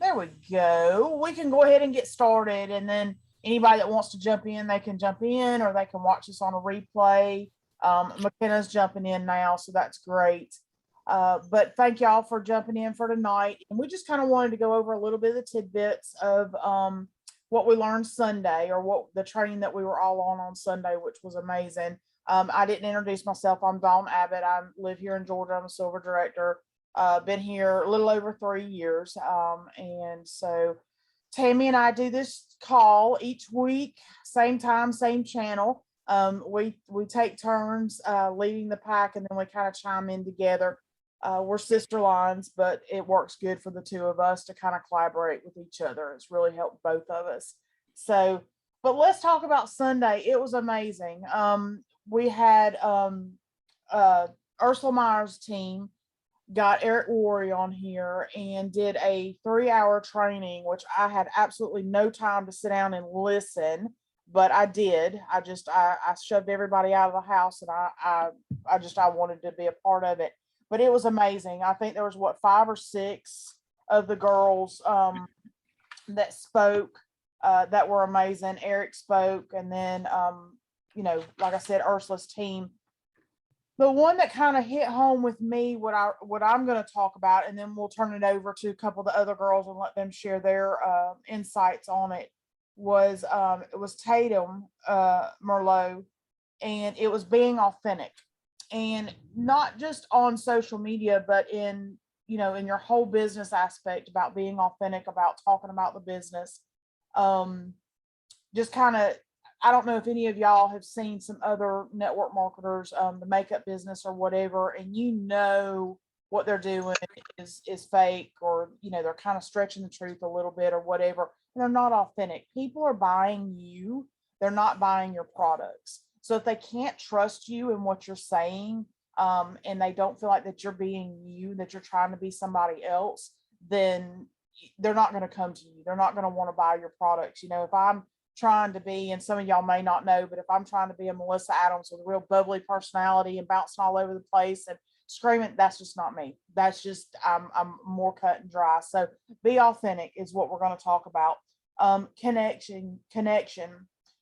There we go. We can go ahead and get started, and then anybody that wants to jump in, they can jump in, or they can watch us on a replay. McKenna's jumping in now, so that's great. But thank y'all for jumping in for tonight. And we just kind of wanted to go over a little bit of the tidbits of what we learned Sunday, or what the training that we were all on Sunday, which was amazing. I didn't introduce myself. I'm Dawn Abbott. I live here in Georgia. I'm a silver director. Been here a little over 3 years. And so Tammy and I do this call each week, same time, same channel. We take turns leading the pack, and then we kind of chime in together. We're sister lines, but it works good for the two of us to kind of collaborate with each other. It's really helped both of us. So, but let's talk about Sunday. It was amazing. We had Ursula Meyer's team got Eric Worre on here and did a 3 hour training, which I had absolutely no time to sit down and listen, but I did. I shoved everybody out of the house, and I wanted to be a part of it. But it was amazing. I think there was what, 5 or 6 of the girls that spoke that were amazing. Eric spoke, and then like I said, Ursula's team. The one that kind of hit home with me, what I'm going to talk about, and then we'll turn it over to a couple of the other girls and let them share their insights on it, was Tatum Merlot, and it was being authentic, and not just on social media, but in your whole business aspect, about being authentic, about talking about the business. Just kind of, I don't know if any of y'all have seen some other network marketers, the makeup business or whatever, and what they're doing is fake, or they're kind of stretching the truth a little bit or whatever. And they're not authentic. People are buying you; they're not buying your products. So if they can't trust you in what you're saying, and they don't feel like that you're being you, that you're trying to be somebody else, then they're not going to come to you. They're not going to want to buy your products. If I'm trying to be, and some of y'all may not know, but if I'm trying to be a Melissa Adams with a real bubbly personality and bouncing all over the place and screaming, that's just not me. That's just, I'm more cut and dry. So be authentic is what we're going to talk about. Connection,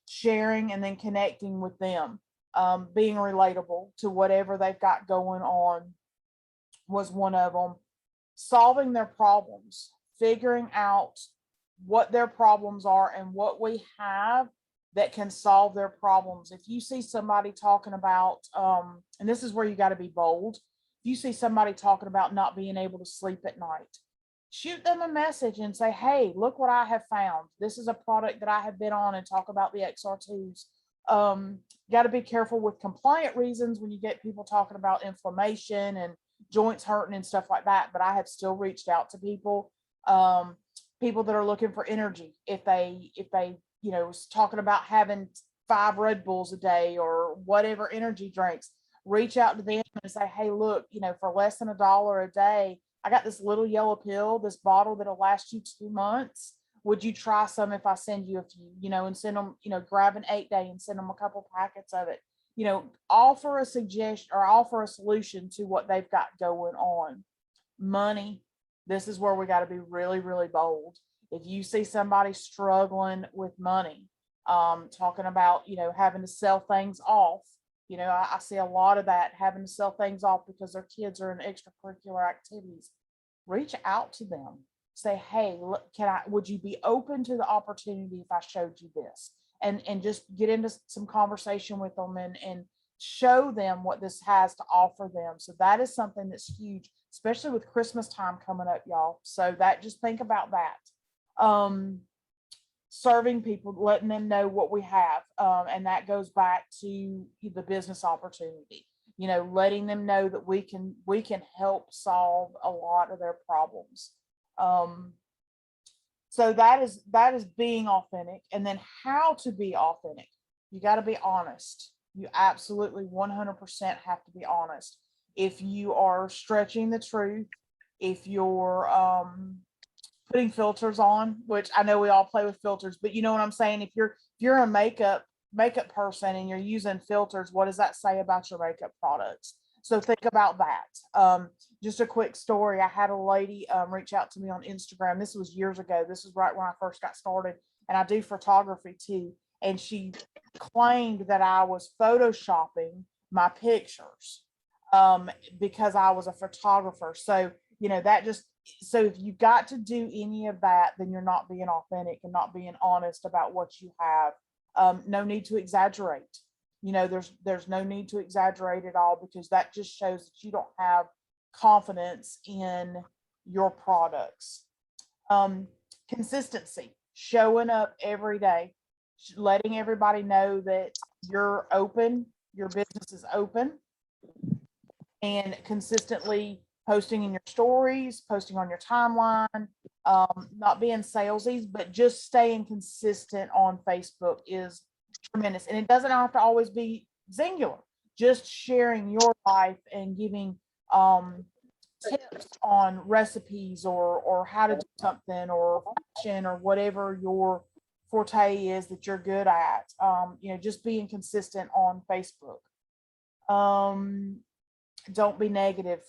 sharing, and then connecting with them. Being relatable to whatever they've got going on was one of them. Solving their problems, figuring out what their problems are and what we have that can solve their problems. If you see somebody talking about, and this is where you got to be bold, if you see somebody talking about not being able to sleep at night, shoot them a message and say, hey, look what I have found. This is a product that I have been on, and talk about the XR2s. Got to be careful with compliant reasons when you get people talking about inflammation and joints hurting and stuff like that. But I have still reached out to people, people that are looking for energy. If they talking about having 5 Red Bulls a day or whatever energy drinks, reach out to them and say, hey, look, for less than $1 a day, I got this little yellow pill, this bottle that'll last you 2 months. Would you try some if I send you a few, and send them, grab an 8-day and send them a couple packets of it, offer a suggestion or offer a solution to what they've got going on. Money. This is where we got to be really, really bold. If you see somebody struggling with money, talking about, having to sell things off, I see a lot of that, having to sell things off because their kids are in extracurricular activities. Reach out to them. Say, hey, look, would you be open to the opportunity if I showed you this? And just get into some conversation with them, and show them what this has to offer them. So that is something that's huge, especially with Christmas time coming up, y'all. So that, just think about that. Serving people, letting them know what we have. And that goes back to the business opportunity, letting them know that we can help solve a lot of their problems. So that is being authentic. And then how to be authentic. You got to be honest. You absolutely 100% have to be honest. If you are stretching the truth, if you're putting filters on, which I know we all play with filters, but you know what I'm saying? If you're a makeup person and you're using filters, what does that say about your makeup products? So think about that. Just a quick story. I had a lady reach out to me on Instagram. This was years ago. This was right when I first got started, and I do photography too. And she claimed that I was photoshopping my pictures because I was a photographer. So, that just, so if you got to do any of that, then you're not being authentic and not being honest about what you have. No need to exaggerate. There's no need to exaggerate at all, because that just shows that you don't have confidence in your products. Consistency, showing up every day, letting everybody know that you're open, your business is open, and consistently posting in your stories, posting on your timeline, not being salesy, but just staying consistent on Facebook is tremendous. And it doesn't have to always be singular, just sharing your life and giving tips on recipes or how to do something or fashion or whatever your forte is that you're good at. Just being consistent on Facebook. Don't be negative.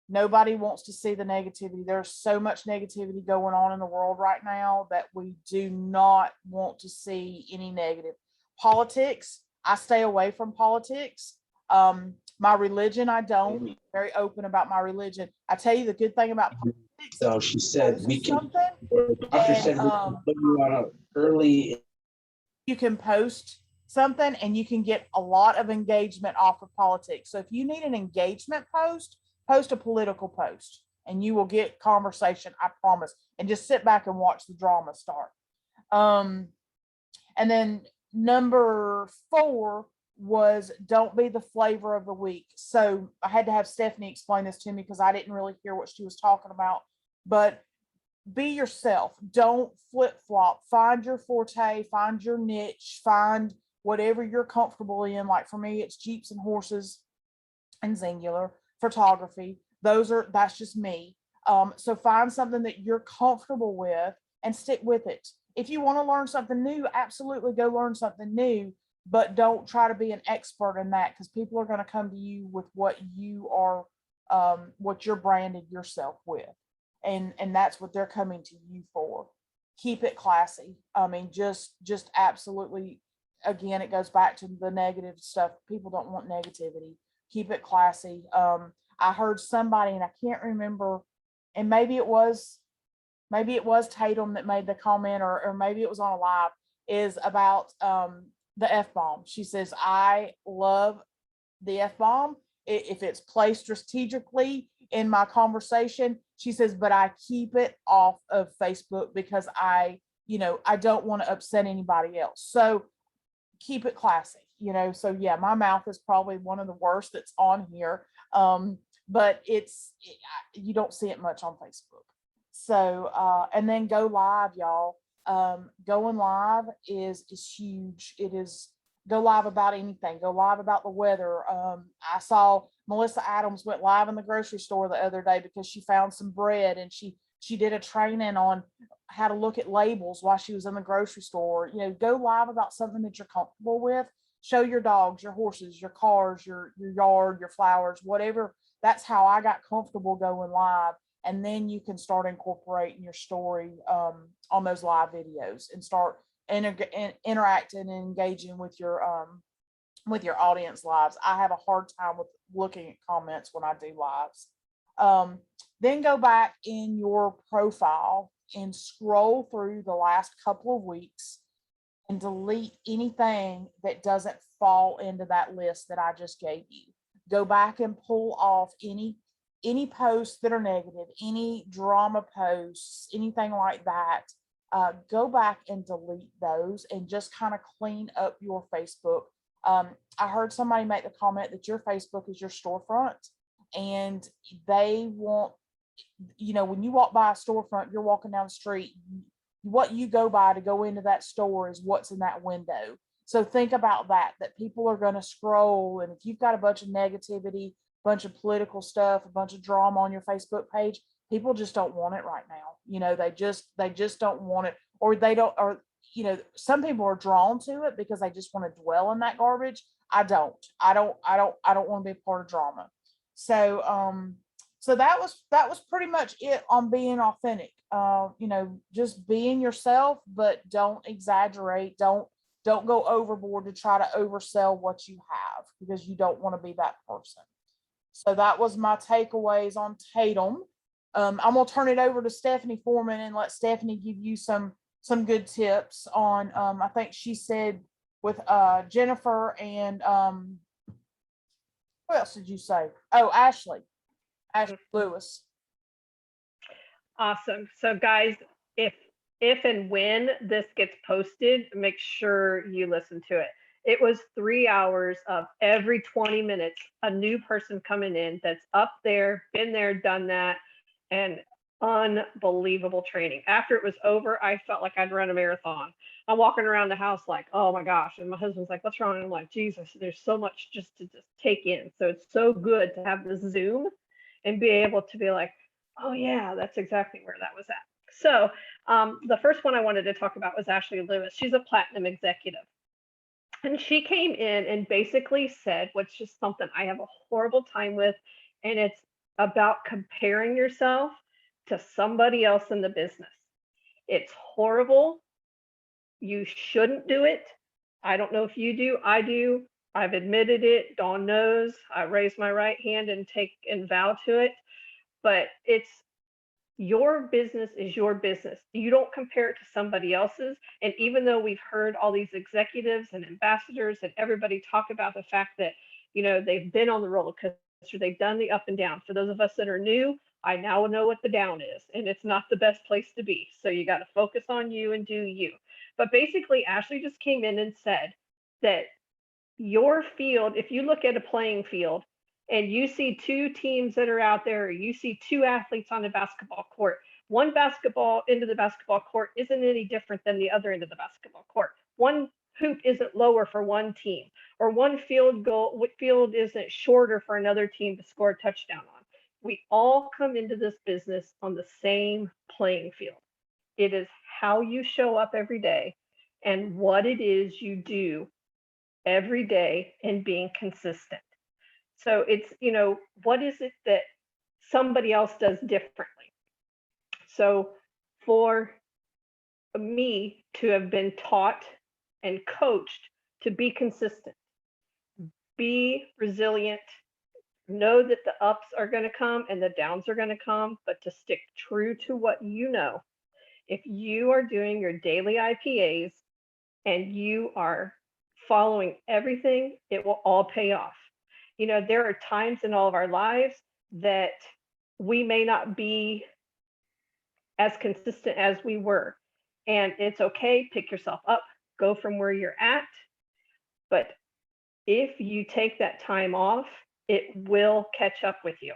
Nobody wants to see the negativity. There's so much negativity going on in the world right now that we do not want to see any negative. Politics, I stay away from politics. My religion, I don't. I'm very open about my religion. I tell you the good thing about politics. So she said we can. The doctor said we can put you on early. You can post something and you can get a lot of engagement off of politics. So if you need an engagement post a political post and you will get conversation, I promise. And just sit back and watch the drama start. And then number 4 was don't be the flavor of the week. So I had to have Stephanie explain this to me because I didn't really hear what she was talking about. But be yourself. Don't flip flop. Find your forte, find your niche, find whatever you're comfortable in. Like for me, it's Jeeps and horses and singular photography. That's just me. So find something that you're comfortable with and stick with it. If you want to learn something new, absolutely go learn something new, but don't try to be an expert in that, because people are going to come to you with what you are, what you're branded yourself with. And that's what they're coming to you for. Keep it classy. I mean, just absolutely, again, it goes back to the negative stuff. People don't want negativity. Keep it classy. I heard somebody, and I can't remember, and maybe it was Tatum that made the comment, or maybe it was on a live, is about the F-bomb. She says, I love the F-bomb if it's placed strategically in my conversation. She says, but I keep it off of Facebook because I don't want to upset anybody else. So keep it classy, so yeah, my mouth is probably one of the worst that's on here. But you don't see it much on Facebook. So, and then go live, y'all. Going live is huge. It is, go live about anything. Go live about the weather. I saw Melissa Adams went live in the grocery store the other day because she found some bread, and she did a training on how to look at labels while she was in the grocery store. Go live about something that you're comfortable with. Show your dogs, your horses, your cars, your yard, your flowers, whatever. That's how I got comfortable going live. And then you can start incorporating your story on those live videos and start interacting and engaging with your audience lives. I have a hard time with looking at comments when I do lives. Then go back in your profile and scroll through the last couple of weeks and delete anything that doesn't fall into that list that I just gave you. Go back and pull off any posts that are negative, any drama posts, anything like that. Go back and delete those and just kind of clean up your Facebook. I heard somebody make the comment that your Facebook is your storefront, and they want, when you walk by a storefront, you're walking down the street, what you go by to go into that store is what's in that window. So think about that people are going to scroll. And if you've got a bunch of negativity, bunch of political stuff, a bunch of drama on your Facebook page, people just don't want it right now. They just don't want it, or they don't, or, some people are drawn to it because they just want to dwell in that garbage. I don't want to be a part of drama. So that was pretty much it on being authentic. Just being yourself, but don't exaggerate. Don't go overboard to try to oversell what you have, because you don't want to be that person. So that was my takeaways on Tatum. I'm gonna turn it over to Stephanie Foreman and let Stephanie give you some good tips on. I think she said with Jennifer and what else did you say? Oh, Ashley Lewis. Awesome. So guys, if and when this gets posted, make sure you listen to it. It was 3 hours of every 20 minutes, a new person coming in that's up there, been there, done that, and unbelievable training. After it was over, I felt like I'd run a marathon. I'm walking around the house like, oh my gosh. And my husband's like, what's wrong? And I'm like, Jesus, there's so much just to just take in. So it's so good to have this Zoom and be able to be like, oh yeah, that's exactly where that was at. So the first one I wanted to talk about was Ashley Lewis. She's a platinum executive. And she came in and basically said, what's just something I have a horrible time with, and it's about comparing yourself to somebody else in the business. It's horrible. You shouldn't do it. I don't know if you do. I do. I've admitted it. Dawn knows. I raise my right hand and take and vow to it. But it's your business is your business. You don't compare it to somebody else's. And even though we've heard all these executives and ambassadors and everybody talk about the fact that, they've been on the roller coaster, they've done the up and down. For those of us that are new, I now know what the down is, and it's not the best place to be. So you got to focus on you and do you. But basically, Ashley just came in and said that your field, if you look at a playing field, and you see two teams that are out there, or you see two athletes on a basketball court, one basketball end of the basketball court isn't any different than the other end of the basketball court. One hoop isn't lower for one team, or one field isn't shorter for another team to score a touchdown on. We all come into this business on the same playing field. It is how you show up every day and what it is you do every day and being consistent. So it's, what is it that somebody else does differently? So for me to have been taught and coached to be consistent, be resilient, know that the ups are going to come and the downs are going to come, but to stick true to what you know. If you are doing your daily IPAs and you are following everything, it will all pay off. There are times in all of our lives that we may not be as consistent as we were. And it's okay, pick yourself up, go from where you're at. But if you take that time off, it will catch up with you.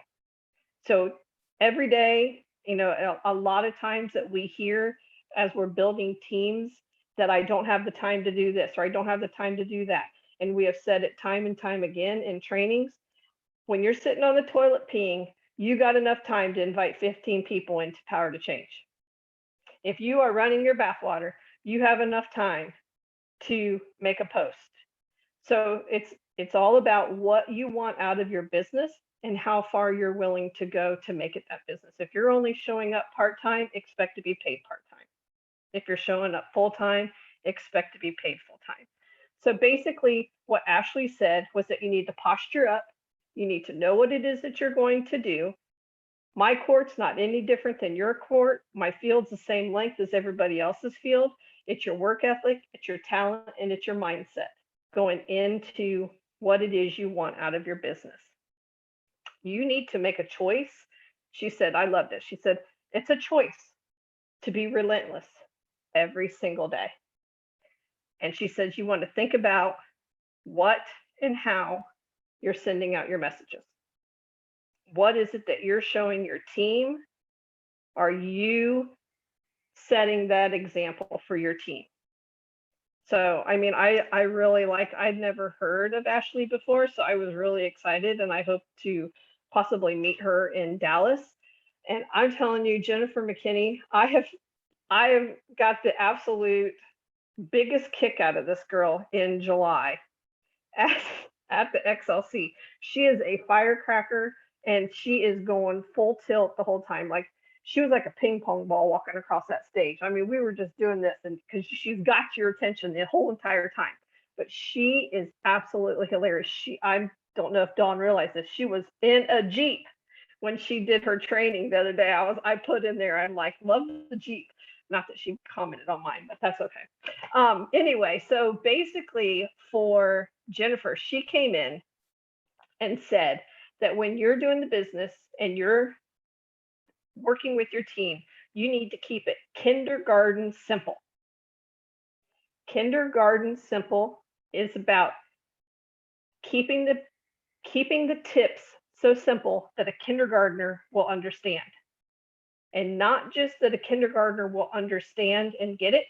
So every day, a lot of times that we hear as we're building teams that I don't have the time to do this, or I don't have the time to do that. And we have said it time and time again in trainings. When you're sitting on the toilet peeing, you got enough time to invite 15 people into Power to Change. If you are running your bathwater, you have enough time to make a post. So it's all about what you want out of your business and how far you're willing to go to make it that business. If you're only showing up part-time, expect to be paid part-time. If you're showing up full-time, expect to be paid full-time. So basically what Ashley said was that you need to posture up. You need to know what it is that you're going to do. My court's not any different than your court. My field's the same length as everybody else's field. It's your work ethic, it's your talent, and it's your mindset going into what it is you want out of your business. You need to make a choice. She said, I loved it. She said, it's a choice to be relentless every single day. And she says, you want to think about what and how you're sending out your messages. What is it that you're showing your team? Are you setting that example for your team? So, I mean, I really I'd never heard of Ashley before, so I was really excited, and I hope to possibly meet her in Dallas. And I'm telling you, Jennifer McKinney, I have got the absolute biggest kick out of this girl in July at the XLC. She is a firecracker. and she is going full tilt the whole time. Like she was like a ping pong ball walking across that stage. I mean, we were just doing this, and because she's got your attention the whole entire time. But she is absolutely hilarious. I don't know if Dawn realized this. She was in a Jeep when she did her training the other day. I put in there. I'm like, love the Jeep. Not that she commented on mine, but that's okay. Anyway, so basically for Jennifer, she came in and said that when you're doing the business and you're working with your team, you need to keep it kindergarten simple. Kindergarten simple is about keeping the keeping the tips so simple that a kindergartner will understand. And not just that a kindergartner will understand and get it,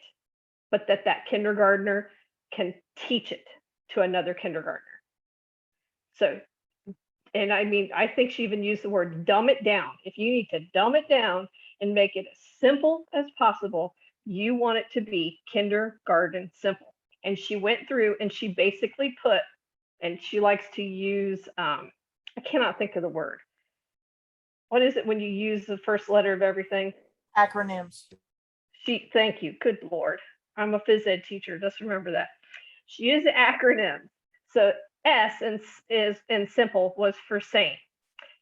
but that kindergartner can teach it to another kindergartner. So, and I mean, I think she even used the word dumb it down. If you need to dumb it down and make it as simple as possible, you want it to be kindergarten simple. And she went through and she basically put, and she likes to use, I cannot think of the word. What is it when you use the first letter of everything? Acronyms. Thank you. Good Lord. I'm a phys ed teacher. Just remember that. She used the acronym. So S in simple was for same.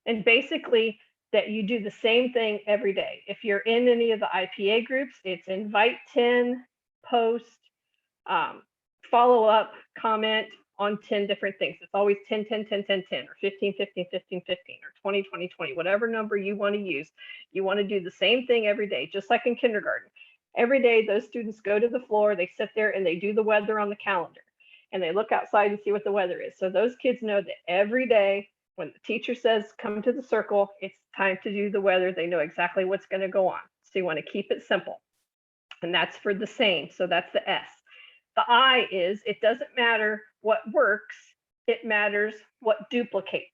And basically that you do the same thing every day. If you're in any of the IPA groups, it's invite 10, post, follow up, comment on 10 different things. It's always 10, 10, 10, 10, 10, or 15, 15, 15, 15, or 20, 20, 20, whatever number you want to use. You want to do the same thing every day, just like in kindergarten. Every day, those students go to the floor, they sit there and they do the weather on the calendar and they look outside and see what the weather is. So those kids know that every day when the teacher says, come to the circle, it's time to do the weather. They know exactly what's going to go on. So you want to keep it simple. And that's for the same. So that's the S. The I is it doesn't matter what works, it matters what duplicates.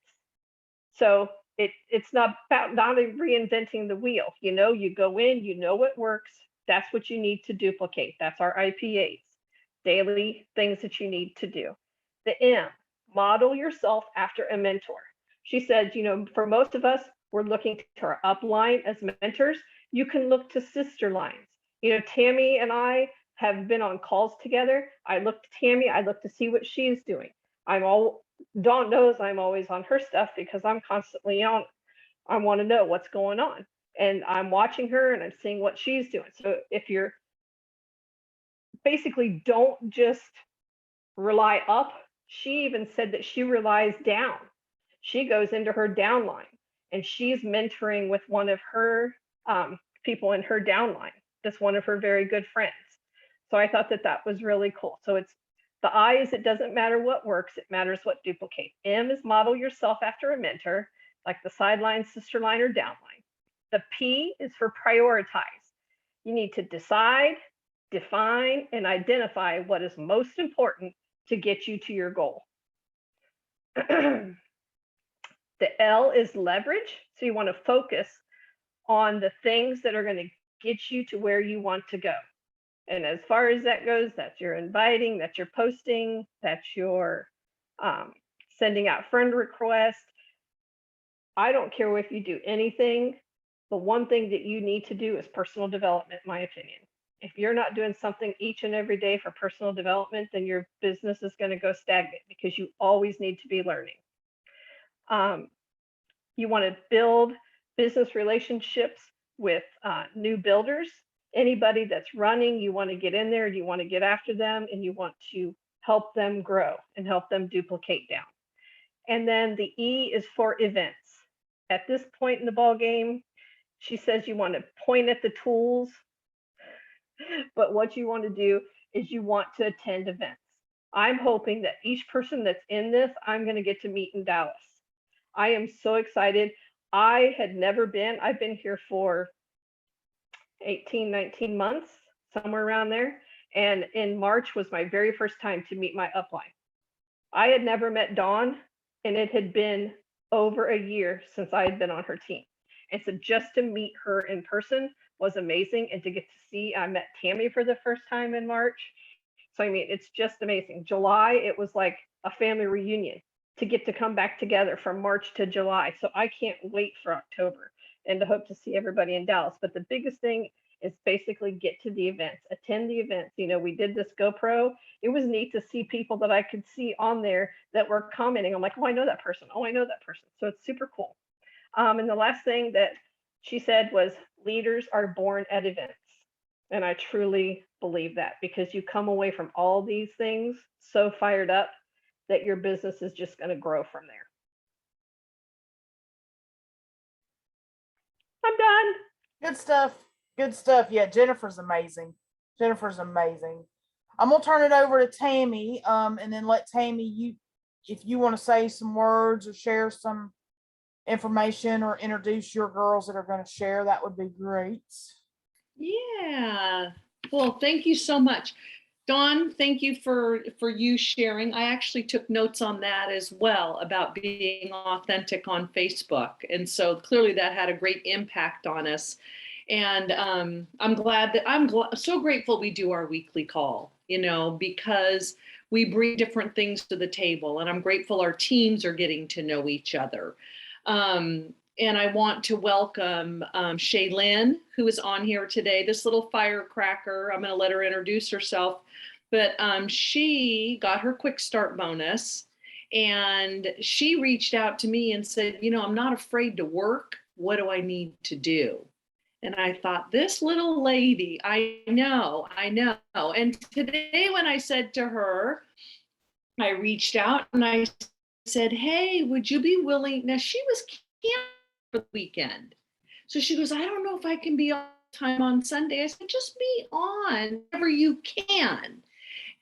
So it's not about not reinventing the wheel. You know, you go in, you know what works. That's what you need to duplicate. That's our IPAs, daily things that you need to do. The M, model yourself after a mentor. She said, you know, for most of us, we're looking to our upline as mentors. You can look to sister lines. You know, Tammy and I have been on calls together. I look to Tammy, I look to see what she's doing. Dawn knows I'm always on her stuff because I'm constantly on. I want to know what's going on. And I'm watching her and I'm seeing what she's doing. So if you're basically don't just rely up, she even said that she relies down. She goes into her downline and she's mentoring with one of her people in her downline. That's one of her very good friends. So I thought that was really cool. So it's the I is it doesn't matter what works, it matters what duplicates. M is model yourself after a mentor, like the sideline, sister line, or downline. The P is for prioritize. You need to decide, define, and identify what is most important to get you to your goal. The L is leverage. So you want to focus on the things that are going to get you to where you want to go. And as far as that goes, that's your inviting, that's your posting, that's your sending out friend requests. I don't care if you do anything. The one thing that you need to do is personal development, in my opinion. If you're not doing something each and every day for personal development, then your business is going to go stagnant because you always need to be learning. You want to build business relationships with new builders. Anybody that's running, you want to get in there, you want to get after them, and you want to help them grow and help them duplicate down. And then the E is for events. At this point in the ball game, she says you want to point at the tools, but what you want to do is you want to attend events. I'm hoping that each person that's in this, I'm going to get to meet in Dallas. I am so excited. I had never been, I've been here for 18, 19 months, somewhere around there. And in March was my very first time to meet my upline. I had never met Dawn, and it had been over a year since I had been on her team. And so just to meet her in person was amazing. And to get to see, I met Tammy for the first time in March. So, I mean, it's just amazing. July, it was like a family reunion. to get to come back together from March to July. So I can't wait for October and to hope to see everybody in Dallas. But the biggest thing is basically get to the events, attend the events. You know, we did this GoPro. It was neat to see people that I could see on there that were commenting. I'm like, oh, I know that person. Oh, I know that person. So it's super cool. And the last thing that she said was leaders are born at events. And I truly believe that because you come away from all these things so fired up that your business is just going to grow from there. I'm done. Good stuff. Good stuff. Yeah, Jennifer's amazing. Jennifer's amazing. I'm gonna turn it over to Tammy, and then let Tammy, if you want to say some words or share some information or introduce your girls that are going to share, that would be great. Yeah. Well, thank you so much. Dawn, thank you for you sharing. I actually took notes on that as well about being authentic on Facebook. And so clearly that had a great impact on us. And I'm glad that so grateful we do our weekly call, you know, because we bring different things to the table. And I'm grateful our teams are getting to know each other. And I want to welcome Shaylin, who is on here today, this little firecracker. I'm going to let her introduce herself. But she got her quick start bonus and she reached out to me and said, you know, I'm not afraid to work. What do I need to do? And I thought, this little lady, I know. And today when I said to her, I reached out and I said, hey, would you be willing? Now she was camping for the weekend. So she goes, I don't know if I can be on time on Sunday. I said, just be on whenever you can.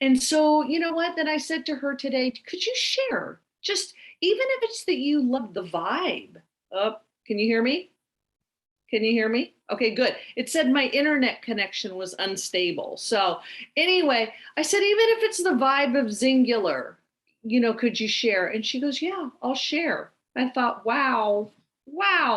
And so, you know what? Then I said to her today, could you share? Just even if it's that you love the vibe. Oh, can you hear me? Can you hear me? Okay, good. It said my internet connection was unstable. So anyway, I said, even if it's the vibe of Singular, you know, could you share? And she goes, yeah, I'll share. I thought, wow,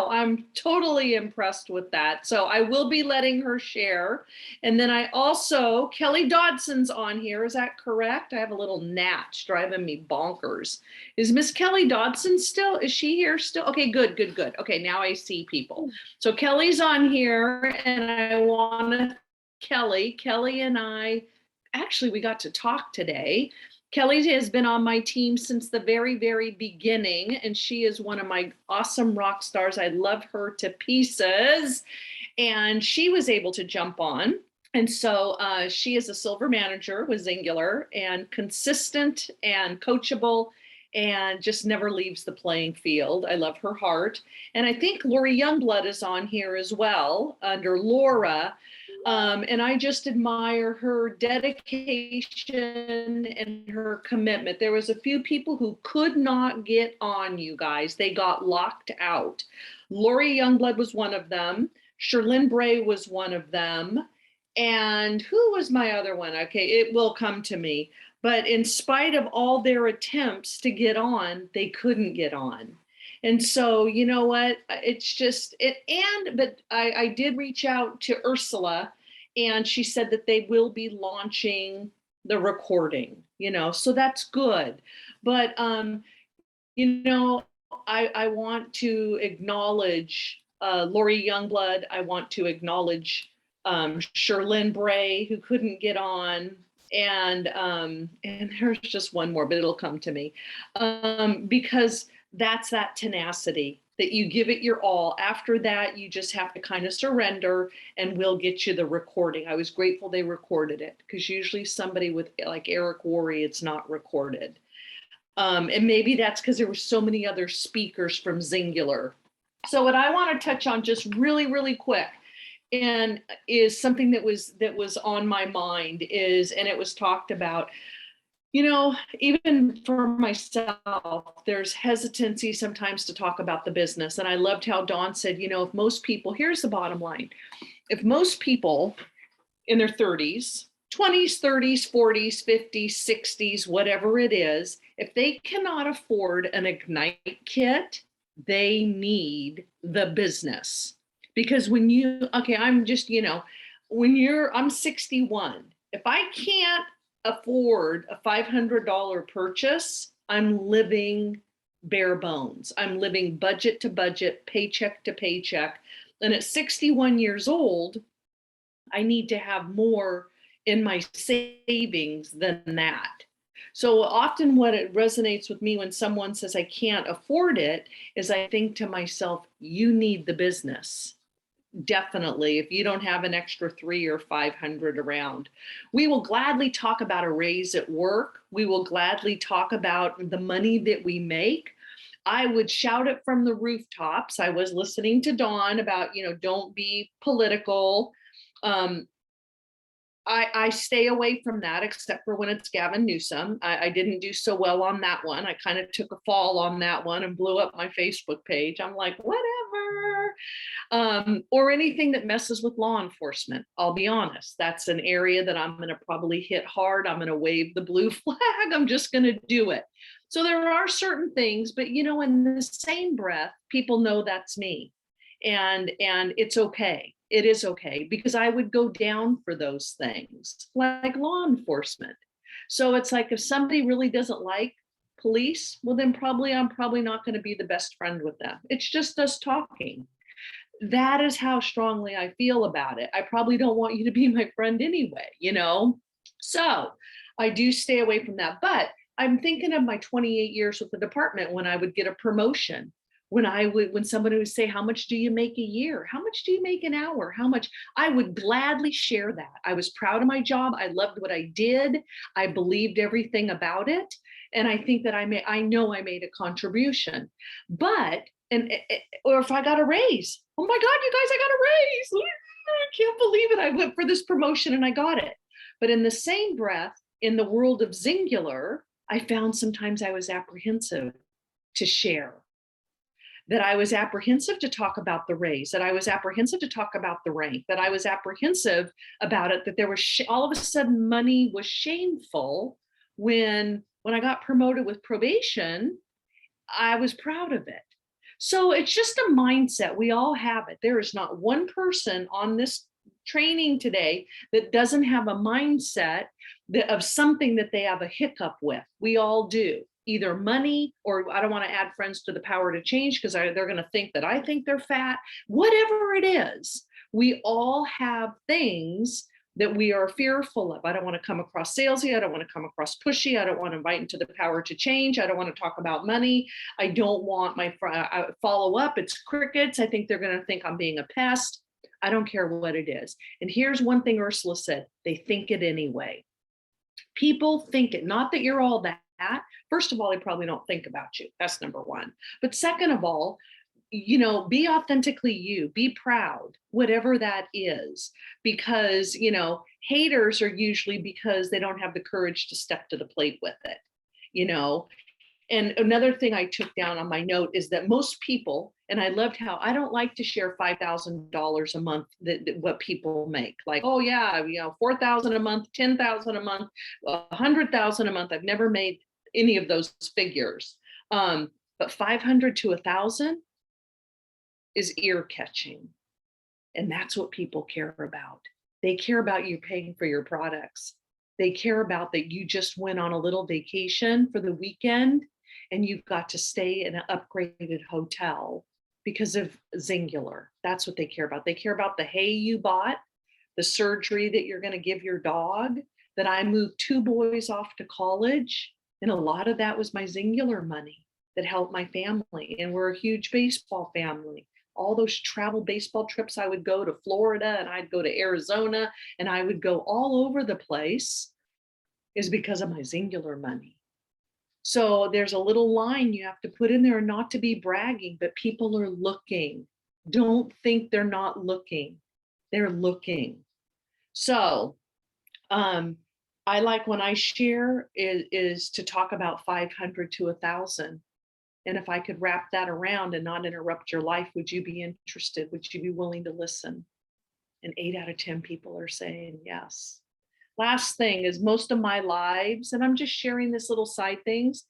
I'm totally impressed with that. So I will be letting her share. And then I also, Kelly Dodson's on here. Is that correct? I have a little gnat driving me bonkers. Is Miss Kelly Dodson still? Is she here still? Okay, good. Okay, now I see people. So Kelly's on here and I want to, Kelly and I, actually we got to talk today. Kelly has been on my team since the very, very beginning, and she is one of my awesome rock stars. I love her to pieces, and she was able to jump on. And so she is a silver manager with Singular and consistent and coachable and just never leaves the playing field. I love her heart. And I think Lori Youngblood is on here as well under Laura. And I just admire her dedication and her commitment. There was a few people who could not get on, you guys. They got locked out. Lori Youngblood was one of them. Sherlyn Bray was one of them. And who was my other one? Okay, it will come to me. But in spite of all their attempts to get on, they couldn't get on. And so, you know what, it's just, but I did reach out to Ursula and she said that they will be launching the recording, you know, so that's good. But, you know, I want to acknowledge Lori Youngblood. I want to acknowledge Sherlyn Bray, who couldn't get on. And there's just one more, but it'll come to me because that's that tenacity that you give it your all. After that, you just have to kind of surrender and we'll get you the recording. I was grateful they recorded it because usually somebody with like Eric Worre, it's not recorded. And maybe that's because there were so many other speakers from Singular. So what I want to touch on just really, really quick and is something that was on my mind and it was talked about. You know, even for myself, there's hesitancy sometimes to talk about the business. And I loved how Dawn said, you know, if most people, here's the bottom line. If most people in their 30s, 20s, 30s, 40s, 50s, 60s, whatever it is, if they cannot afford an Ignite kit, they need the business. Because when you, okay, I'm just, you know, I'm 61. If I can't afford a $500 purchase, I'm living bare bones. I'm living budget to budget, paycheck to paycheck. And at 61 years old, I need to have more in my savings than that. So often what it resonates with me when someone says I can't afford it is I think to myself, you need the business. Definitely, if you don't have an extra 300 or 500 around. We will gladly talk about a raise at work. We will gladly talk about the money that we make. I would shout it from the rooftops. I was listening to Dawn about, don't be political. I stay away from that, except for when it's Gavin Newsom. I didn't do so well on that one. I kind of took a fall on that one and blew up my Facebook page. I'm like, whatever. Or anything that messes with law enforcement. I'll be honest, that's an area that I'm going to probably hit hard. I'm going to wave the blue flag. I'm just going to do it. So there are certain things, but in the same breath, people know that's me, and it's okay. It is okay, because I would go down for those things, like law enforcement. So it's like, if somebody really doesn't like police, well, then I'm probably not going to be the best friend with them. It's just us talking. That is how strongly I feel about it. I probably don't want you to be my friend anyway, So I do stay away from that. But I'm thinking of my 28 years with the department, when I would get a promotion, when somebody would say, how much do you make a year? How much do you make an hour? How much? I would gladly share that. I was proud of my job. I loved what I did. I believed everything about it. And I think that I know I made a contribution. But, or if I got a raise, oh my God, you guys, I got a raise. I can't believe it. I went for this promotion and I got it. But in the same breath, in the world of Singular, I found sometimes I was apprehensive to share, that I was apprehensive to talk about the raise, that I was apprehensive to talk about the rank, that I was apprehensive about it, that there was all of a sudden money was shameful. When I got promoted with probation, I was proud of it. So it's just a mindset. We all have it. There is not one person on this training today that doesn't have a mindset of something that they have a hiccup with. We all do. Either money, or I don't want to add friends to the power to change, because they're going to think that I think they're fat. Whatever it is, we all have things that we are fearful of. I don't want to come across salesy. I don't want to come across pushy. I don't want to invite into the power to change. I don't want to talk about money. I don't want my follow up. It's crickets. I think they're going to think I'm being a pest. I don't care what it is. And here's one thing Ursula said: they think it anyway. People think it. Not that you're all that. First of all, they probably don't think about you. That's number one. But second of all, be authentically you, be proud, whatever that is, because, haters are usually because they don't have the courage to step to the plate with it, And another thing I took down on my note is that most people, and I loved how I don't like to share $5,000 a month that what people make. Like, oh yeah, $4,000 a month, $10,000 a month, $100,000 a month. I've never made any of those figures. But 500 to 1,000 is ear catching. And that's what people care about. They care about you paying for your products. They care about that you just went on a little vacation for the weekend and you got to stay in an upgraded hotel because of Singular. That's what they care about. They care about the hay you bought, the surgery that you're going to give your dog, that I moved 2 boys off to college. And a lot of that was my Singular money that helped my family. And we're a huge baseball family. All those travel baseball trips, I would go to Florida and I'd go to Arizona and I would go all over the place, is because of my Singular money. So there's a little line you have to put in there, not to be bragging, but people are looking. Don't think they're not looking. They're looking. So I like when I share is to talk about 500 to 1,000. And if I could wrap that around and not interrupt your life, would you be interested? Would you be willing to listen? And 8 out of 10 people are saying yes. Last thing is, most of my lives, and I'm just sharing this little side things,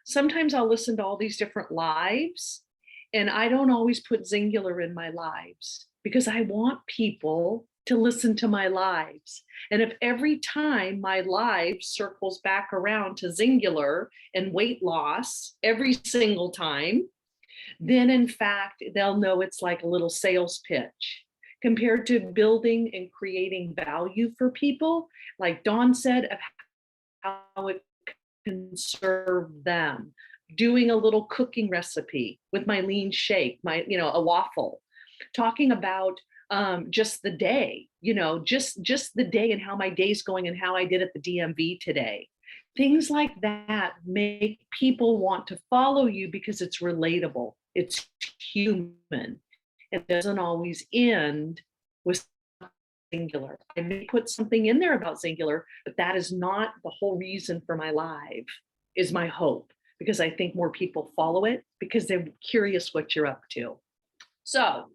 sometimes I'll listen to all these different lives, and I don't always put Singular in my lives because I want people to listen to my lives. And if every time my live circles back around to Singular and weight loss every single time, then in fact, they'll know it's like a little sales pitch compared to building and creating value for people, like Dawn said, of how it can serve them. Doing a little cooking recipe with my lean shake, a waffle, talking about just the day, just the day and how my day's going and how I did at the DMV today. Things like that make people want to follow you because it's relatable, it's human. It doesn't always end with Singular. I may put something in there about Singular, but that is not the whole reason for my live, is my hope, because I think more people follow it because they're curious what you're up to. So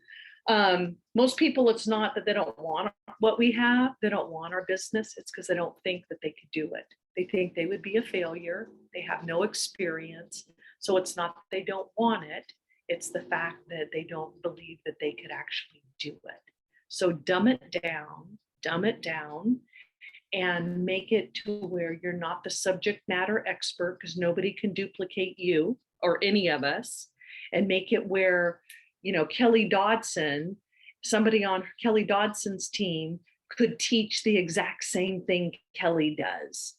most people, it's not that they don't want what we have, they don't want our business, it's because they don't think that they could do it. They think they would be a failure, they have no experience. So it's not that they don't want it, it's the fact that they don't believe that they could actually do it. So dumb it down, and make it to where you're not the subject matter expert, because nobody can duplicate you or any of us, and make it where, Kelly Dodson, somebody on Kelly Dodson's team could teach the exact same thing Kelly does.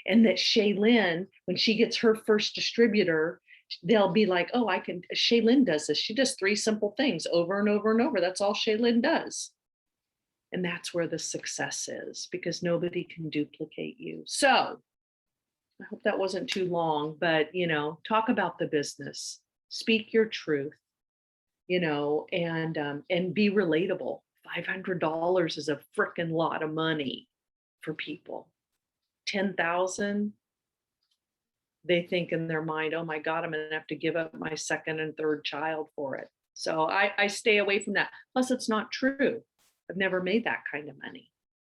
And that Shaylin, when she gets her first distributor, they'll be like, oh, Shaylin does this. She does 3 simple things over and over and over. That's all Shaylin does. And that's where the success is, because nobody can duplicate you. So I hope that wasn't too long, but, talk about the business, speak your truth, and be relatable. $500 is a freaking lot of money for people. 10,000, they think in their mind, oh my God, I'm gonna have to give up my second and third child for it. So I stay away from that. Plus, it's not true. I've never made that kind of money.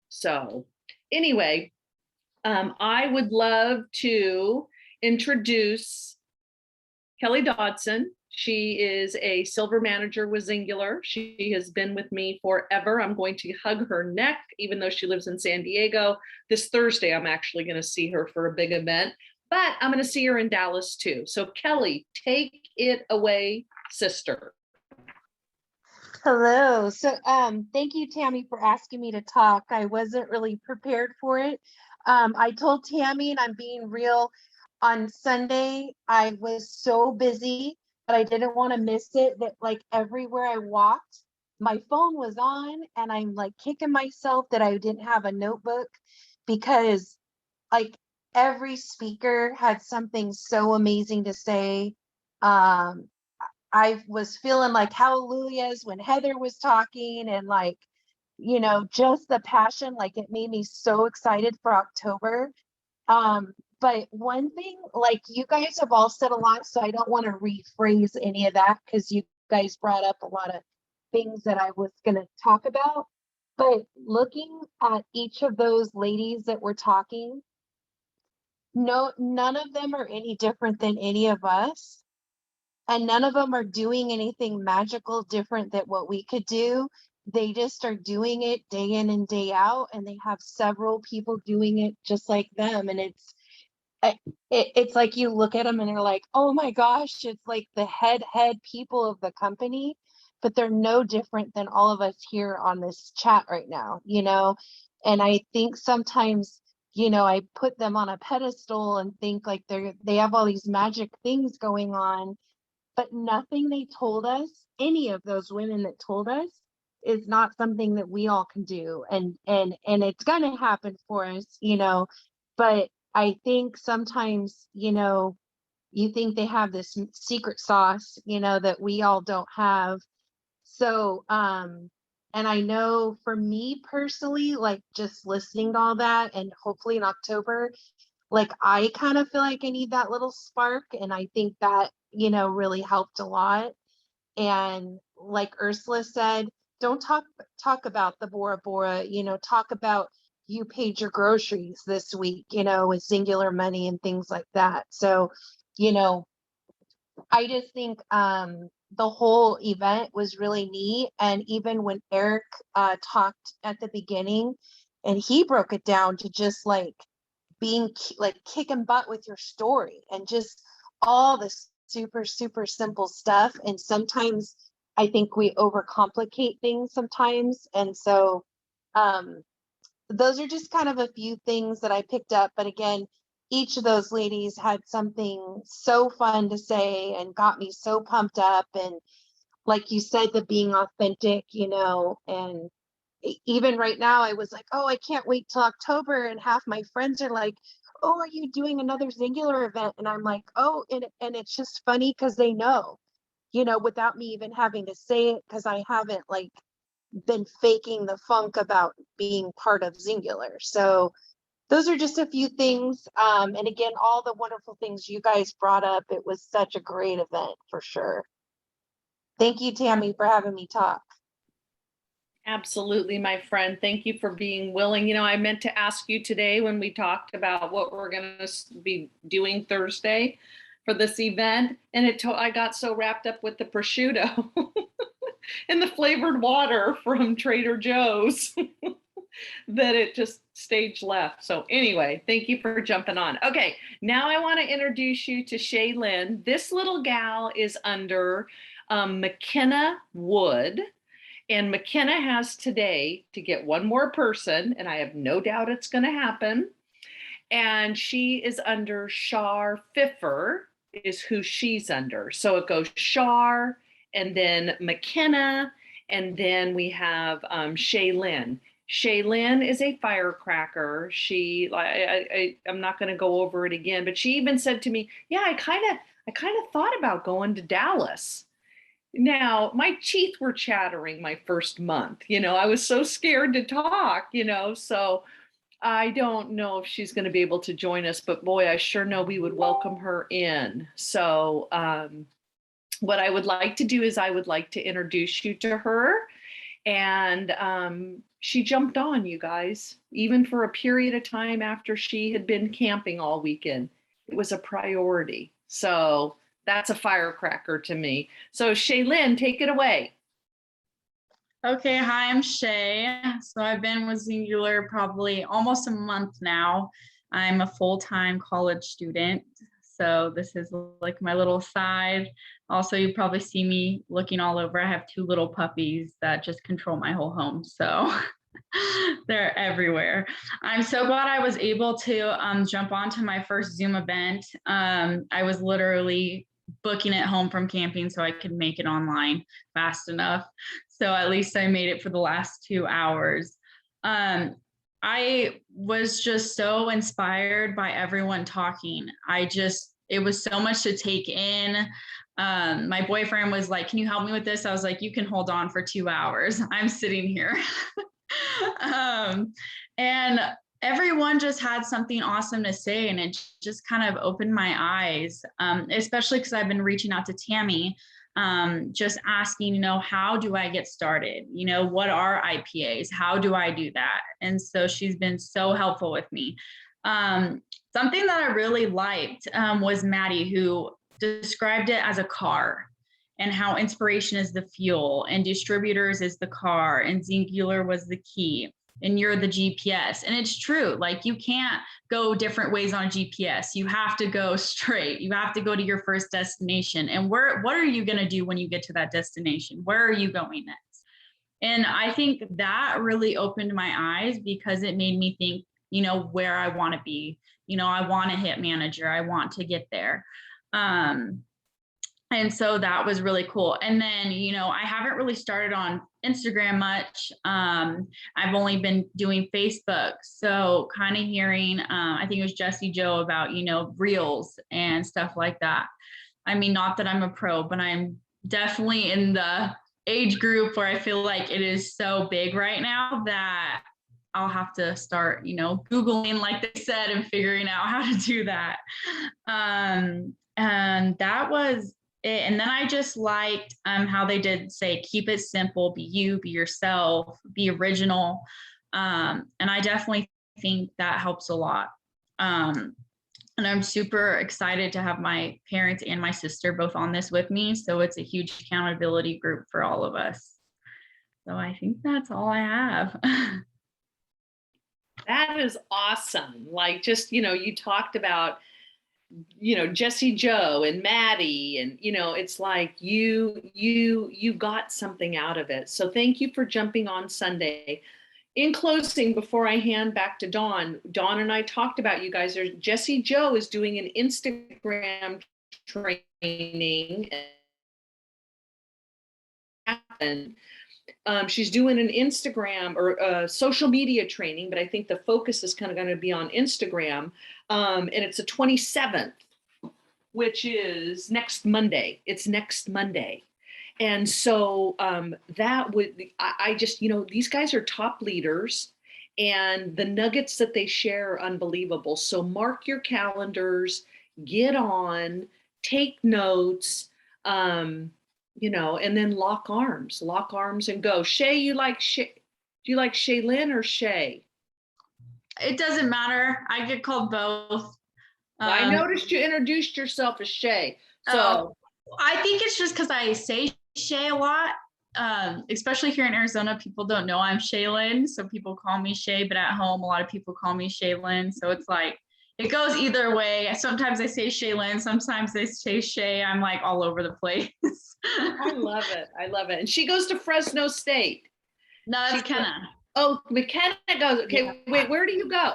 So anyway, I would love to introduce Kelly Dodson. She is a silver manager with Singular. She has been with me forever. I'm going to hug her neck, even though she lives in San Diego. This Thursday, I'm actually going to see her for a big event, but I'm going to see her in Dallas too. So Kelly, take it away, sister. Hello. So thank you, Tammy, for asking me to talk. I wasn't really prepared for it. I told Tammy, and I'm being real, on Sunday, I was so busy, but I didn't want to miss it, that like everywhere I walked, my phone was on, and I'm like kicking myself that I didn't have a notebook, because like every speaker had something so amazing to say. I was feeling like hallelujahs when Heather was talking, and like, just the passion, like it made me so excited for October. But one thing, like you guys have all said a lot, so I don't want to rephrase any of that, because you guys brought up a lot of things that I was going to talk about. But looking at each of those ladies that were talking, none of them are any different than any of us. And none of them are doing anything magical different than what we could do. They just are doing it day in and day out, and they have several people doing it just like them. And it's like you look at them and they're like, oh my gosh, it's like the head people of the company, but they're no different than all of us here on this chat right now, And I think sometimes, I put them on a pedestal and think like they have all these magic things going on. But nothing they told us, any of those women that told us, is not something that we all can do. And it's going to happen for us, but I think sometimes, you think they have this secret sauce, that we all don't have. So, and I know for me personally, like just listening to all that, and hopefully in October, like I kind of feel like I need that little spark, and I think that really helped a lot. And like Ursula said, don't talk about the Bora Bora, talk about you paid your groceries this week, with Singular money and things like that. So I just think the whole event was really neat. And even when Eric talked at the beginning, and he broke it down to just like being like kicking butt with your story and just all this super, super simple stuff. And sometimes I think we overcomplicate things sometimes. And so those are just kind of a few things that I picked up. But again, each of those ladies had something so fun to say and got me so pumped up. And like you said, the being authentic, you know, and even right now, I was like, oh, I can't wait till October. And half my friends are like, oh, are you doing another singular event? And I'm like, oh, and it's just funny because they know, you know, without me even having to say it, because I haven't like been faking the funk about being part of Singular. So those are just a few things. And again, all the wonderful things you guys brought up. It was such a great event for sure. Thank you, Tammy, for having me talk. Absolutely, my friend. Thank you for being willing. You know, I meant to ask you today when we talked about what we're going to be doing Thursday for this event, and I got so wrapped up with the prosciutto and the flavored water from Trader Joe's that it just stage left. So anyway, thank you for jumping on. Okay, now I want to introduce you to Shaylin. This little gal is under McKenna Wood. And McKenna has today to get one more person, and I have no doubt it's going to happen. And she is under Shar Pfiffer is who she's under. So it goes Shar, and then McKenna, and then we have Shaylin. Shaylin is a firecracker. I'm not going to go over it again, but she even said to me, "Yeah, I kind of thought about going to Dallas." Now, my teeth were chattering my first month. You know, I was so scared to talk, you know, so I don't know if she's going to be able to join us, but boy, I sure know we would welcome her in. So, what I would like to do is I would like to introduce you to her. And she jumped on, you guys, even for a period of time after she had been camping all weekend. It was a priority. So, that's a firecracker to me. So Shaylin, take it away. Okay, hi, I'm Shay. So I've been with Singular probably almost a month now. I'm a full-time college student. So this is like my little side. Also, you probably see me looking all over. I have 2 little puppies that just control my whole home. So they're everywhere. I'm so glad I was able to jump onto my first Zoom event. I was literally booking it home from camping so I could make it online fast enough. So at least I made it for the last 2 hours. I was just so inspired by everyone talking. It was so much to take in. My boyfriend was like, "Can you help me with this?" I was like, "You can hold on for 2 hours. I'm sitting here." And everyone just had something awesome to say, and it just kind of opened my eyes, especially because I've been reaching out to Tammy, just asking, you know, how do I get started? You know, what are IPAs? How do I do that? And so she's been so helpful with me. Something that I really liked was Maddie, who described it as a car, and how inspiration is the fuel and distributors is the car and Singular was the key and you're the GPS. And it's true, like you can't go different ways on a GPS. You have to go straight. You have to go to your first destination. And what are you going to do when you get to that destination? Where are you going next? And I think that really opened my eyes because it made me think, you know, where I want to be. You know, I want to hit manager. I want to get there. And so that was really cool. And then, you know, I haven't really started on Instagram much. I've only been doing Facebook. So kind of hearing, I think it was Jessie Joe about, you know, reels and stuff like that. I mean, not that I'm a pro, but I'm definitely in the age group where I feel like it is so big right now that I'll have to start, you know, Googling, like they said, and figuring out how to do that. And that was it. And then I just liked how they did say, keep it simple, be you, be yourself, be original. And I definitely think that helps a lot. And And I'm super excited to have my parents and my sister both on this with me. So it's a huge accountability group for all of us. So I think that's all I have. That is awesome. Like, just, you talked about, Jesse Joe and Maddie, and, it's like you got something out of it. So thank you for jumping on Sunday. In closing, before I hand back to Dawn and I talked about, you guys, Jesse Joe is doing an Instagram training. She's doing an Instagram or social media training, but I think the focus is kind of going to be on Instagram. And it's the 27th, which is next Monday. It's next Monday. And so that would, I just, these guys are top leaders, and the nuggets that they share are unbelievable. So mark your calendars, get on, take notes, and then lock arms and go. Shay, do you like Shaylin or Shay? It doesn't matter. I get called both. I noticed you introduced yourself as Shay. So I think it's just because I say Shay a lot. Especially here in Arizona, people don't know I'm Shaylin, so people call me Shay, but at home, a lot of people call me Shaylin. So it's like, it goes either way. Sometimes I say Shaylin, sometimes they say Shay. I'm like all over the place. I love it. And she goes to Fresno State. No, it's McKenna. Oh, McKenna goes. Okay, Yeah. Wait, where do you go?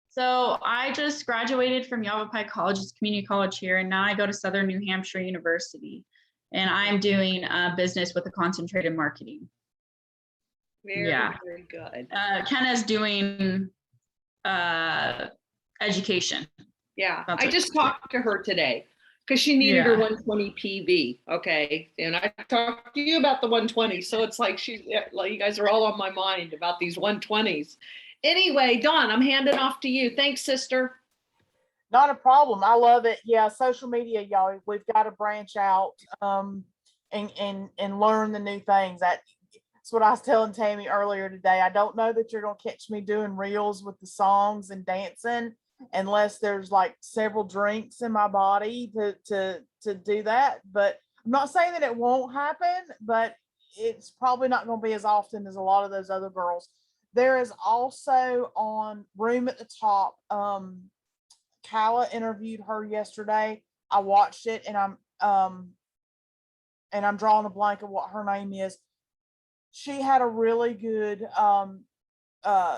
So I just graduated from Yavapai College, it's community college here, and now I go to Southern New Hampshire University, and I'm doing business with a concentrated marketing. Very good. Kenna's doing education. Yeah, That's I just talked to her today because she needed her 120 PV. Okay, and I talked to you about the 120, so it's like you guys are all on my mind about these 120s. Anyway, Dawn, I'm handing off to you. Thanks, sister. Not a problem. I love it. Yeah, social media, y'all. We've got to branch out and learn the new things. That's what I was telling Tammy earlier today. I don't know that you're gonna catch me doing reels with the songs and dancing unless there's like several drinks in my body to do that. But I'm not saying that it won't happen, but it's probably not going to be as often as a lot of those other girls. There is also on Room at the Top. Kala interviewed her yesterday. I watched it, and I'm drawing a blank of what her name is. She had a really good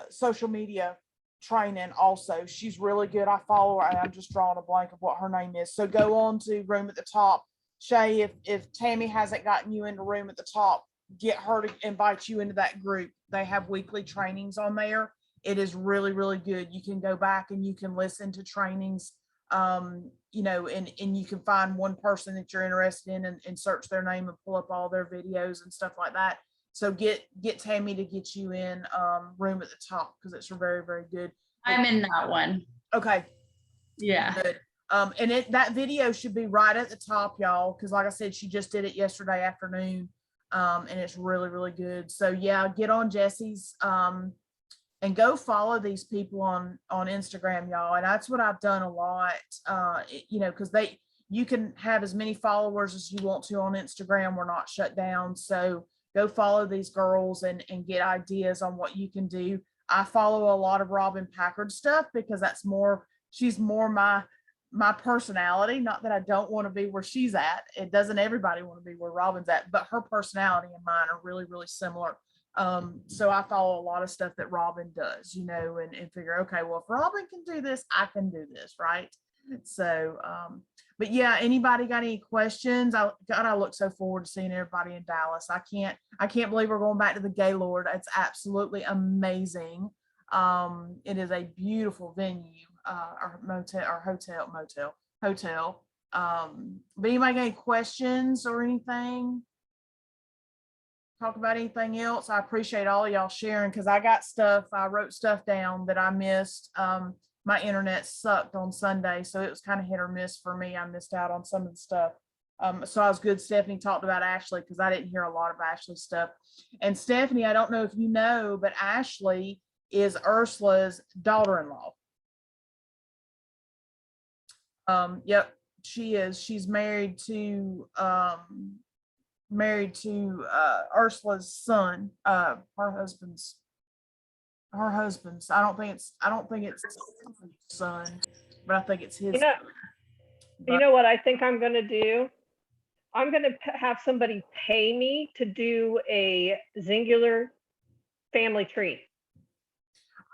social media training also. She's really good. I follow her, and I'm just drawing a blank of what her name is. So go on to Room at the Top. Shay, if Tammy hasn't gotten you into Room at the Top, get her to invite you into that group. They have weekly trainings on there. It is really, really good. You can go back and you can listen to trainings, and you can find one person that you're interested in and search their name and pull up all their videos and stuff like that. So get Tammy to get you in Room at the Top, because it's very, very good. I'm in that one. Okay. Yeah. Good. And that video should be right at the top, y'all, because like I said, she just did it yesterday afternoon. And it's really, really good. So yeah, get on Jesse's and go follow these people on Instagram, y'all. And that's what I've done a lot, because you can have as many followers as you want to on Instagram. We're not shut down. So go follow these girls and get ideas on what you can do. I follow a lot of Robin Packard stuff because she's more my personality. Not that I don't want to be where she's at. It doesn't everybody want to be where Robin's at, but her personality and mine are really, really similar. So I follow a lot of stuff that Robin does, and figure, okay, well, if Robin can do this, I can do this, right? So, but yeah, anybody got any questions? I look so forward to seeing everybody in Dallas. I can't believe we're going back to the Gaylord. It's absolutely amazing. It is a beautiful venue, our hotel. But anybody got any questions or anything? Talk about anything else? I appreciate all of y'all sharing, because I wrote stuff down that I missed. My internet sucked on Sunday, so it was kind of hit or miss for me. I missed out on some of the stuff. So I was good. Stephanie talked about Ashley, because I didn't hear a lot of Ashley's stuff. And Stephanie, I don't know if you know, but Ashley is Ursula's daughter-in-law. Yep, she is. She's married to Ursula's son, her husband's. I don't think it's son, but I think it's his. You know, you know what I think I'm going to do? I'm going to have somebody pay me to do a singular family tree.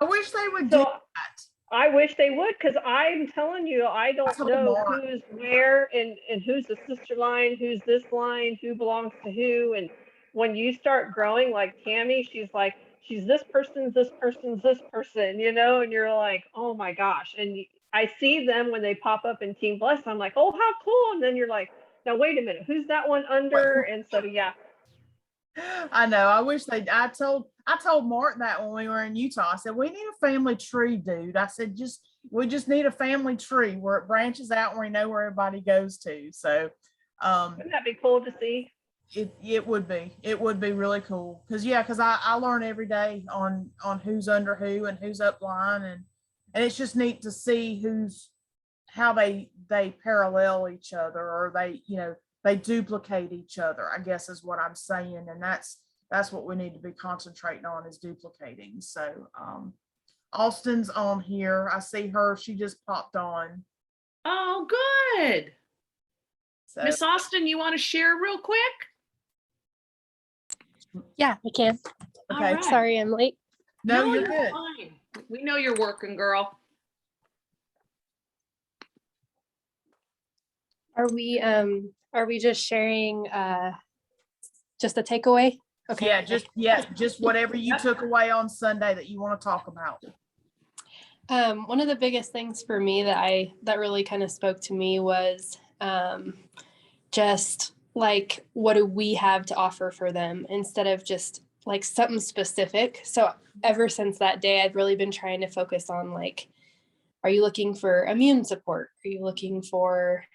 I wish they would do So that. I wish they would, because I'm telling you, I don't told know Mark. who's where and who's the sister line, who's this line, who belongs to who. And when you start growing like Tammy, she's like, she's this person's this person's this person, you know, and you're like, oh my gosh. And I see them when they pop up in Team Bless. I'm like, oh, how cool. And then you're like, now wait a minute, who's that one under? And so yeah. I know. I wish they. I told Mark that when we were in Utah. I said we need a family tree, dude. I said we just need a family tree where it branches out and we know where everybody goes to. So, Wouldn't that be cool to see? it would be really cool because I learn every day on who's under who and who's up line and it's just neat to see how they parallel each other or they duplicate each other, I guess is what I'm saying. And that's what we need to be concentrating on is duplicating. So Austin's on here. I see her. She just popped on. Oh, good. So Miss Austin, you want to share real quick? Yeah, I can. okay. All right. Sorry, I'm late. No, you're good. fine. We know you're working, girl. Are we just sharing just a takeaway? Okay. Just whatever you took away on Sunday that you want to talk about. One of the biggest things for me that really kind of spoke to me was just like, what do we have to offer for them instead of just like something specific. So ever since that day, I've really been trying to focus on like, are you looking for immune support? Are you looking for,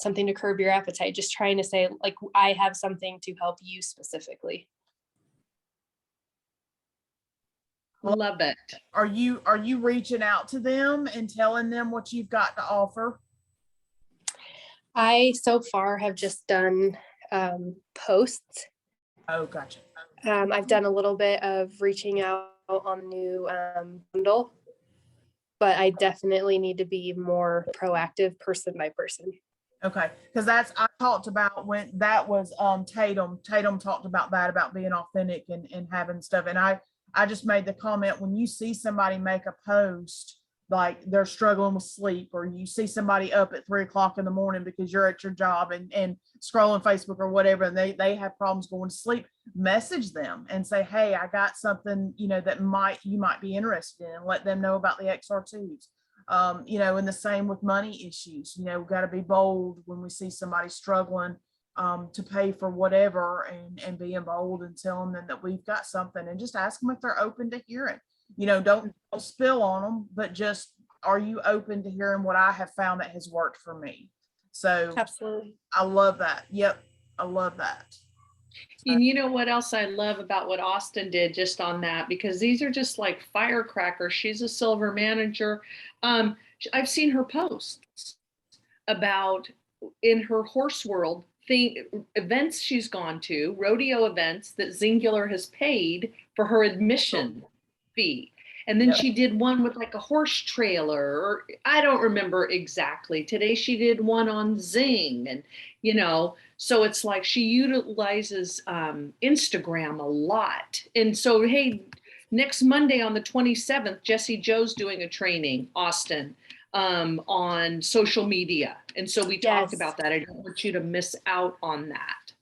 something to curb your appetite? Just trying to say like, I have something to help you specifically. Love it. Are you reaching out to them and telling them what you've got to offer? I so far have just done posts. Oh, gotcha. I've done a little bit of reaching out on the new bundle, but I definitely need to be more proactive person by person. Okay, because I talked about when that was Tatum talked about that, about being authentic and having stuff. And I just made the comment, when you see somebody make a post like they're struggling with sleep, or you see somebody up at 3 o'clock in the morning because you're at your job and scrolling Facebook or whatever, and they have problems going to sleep, message them and say, hey, I got something, that you might be interested in, and let them know about the XR2s. And the same with money issues. We've got to be bold when we see somebody struggling to pay for whatever, and being bold and telling them that we've got something, and just ask them if they're open to hearing. Don't spill on them, but just, are you open to hearing what I have found that has worked for me? So Absolutely. I love that. Yep. I love that. And you know what else I love about what Austin did just on that, because these are just like firecrackers. She's a silver manager. I've seen her posts about, in her horse world, events she's gone to, rodeo events that Singular has paid for her admission fee. And then she did one with like a horse trailer, or I don't remember exactly. Today she did one on Zing, and so it's like she utilizes Instagram a lot. And so, hey, next Monday on the 27th, Jessie Joe's doing a training, Austin, on social media. And so we talked about that. I don't want you to miss out on that.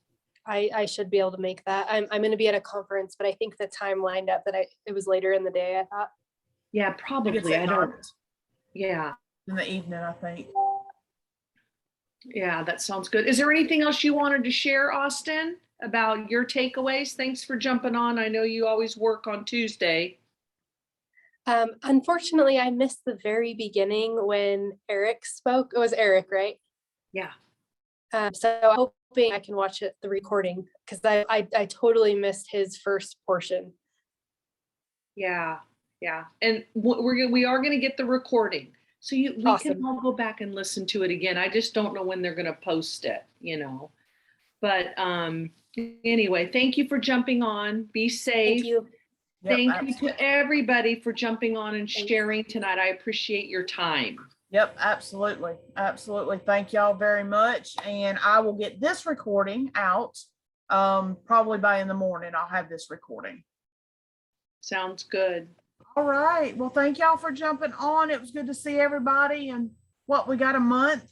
I should be able to make that. I'm going to be at a conference, but I think the time lined up that it was later in the day, I thought. Yeah, probably. I don't. Yeah. In the evening, I think. Yeah, that sounds good. Is there anything else you wanted to share, Austin, about your takeaways? Thanks for jumping on. I know you always work on Tuesday. Unfortunately, I missed the very beginning when Eric spoke. It was Eric, right? Yeah. So I'm hoping I can watch the recording, because I totally missed his first portion. Yeah. And we are going to get the recording. So we can Awesome. all go back and listen to it again. I just don't know when they're going to post it, But anyway, thank you for jumping on. Be safe. Thank you. Yep, Thank you absolutely. to everybody for jumping on and sharing tonight. I appreciate your time. Yep, absolutely. Absolutely. Thank y'all very much. And I will get this recording out probably by in the morning. I'll have this recording. Sounds good. All right. Well, thank y'all for jumping on. It was good to see everybody. And we got a month,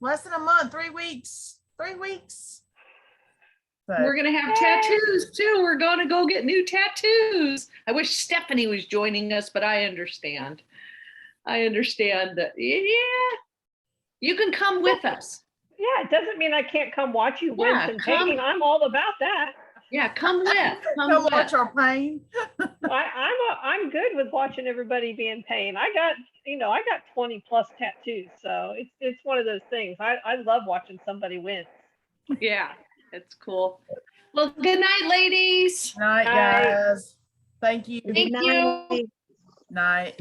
less than a month, 3 weeks. So, We're going to have tattoos too. We're going to go get new tattoos. I wish Stephanie was joining us, but I understand. That. Yeah. You can come with us. Yeah, it doesn't mean I can't come watch you Yeah, rinse and come. paint. I'm all about that. Yeah, come with. come watch our pain. I'm good with watching everybody be in pain. I got 20 plus tattoos, so it's one of those things. I love watching somebody win. Yeah, it's cool. Well, good night, ladies. Night, Night. guys. Thank you. Thank you. Night.